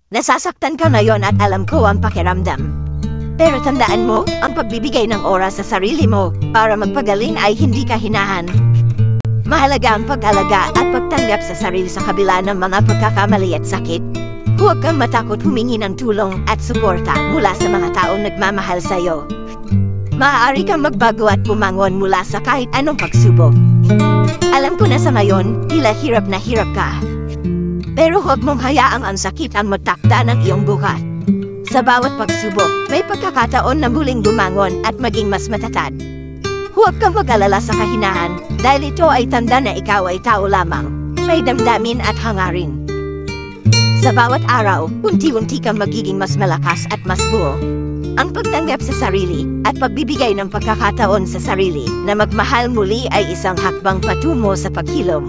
Nasasaktan ka ngayon at alam ko ang pakiramdam. Pero tandaan mo, ang pagbibigay ng oras sa sarili mo para magpagaling ay hindi kahinaan. Mahalaga ang pag-alaga at pagtanggap sa sarili sa kabila ng mga pagkakamali at sakit. Huwag kang matakot humingi ng tulong at suporta mula sa mga taong nagmamahal sa iyo. Maaari kang magbago at bumangon mula sa kahit anong pagsubok. Alam ko na sa ngayon, tila hirap na hirap ka. Pero huwag mong hayaang ang sakit ang magtakda ng iyong buhat. Sa bawat pagsubok, may pagkakataon na muling bumangon at maging mas matatag. Huwag kang mag-alala sa kahinaan, dahil ito ay tanda na ikaw ay tao lamang, may damdamin at hangarin. Sa bawat araw, unti-unti kang magiging mas malakas at mas buo. Ang pagtanggap sa sarili at pagbibigay ng pagkakataon sa sarili na magmahal muli ay isang hakbang patungo sa paghilom.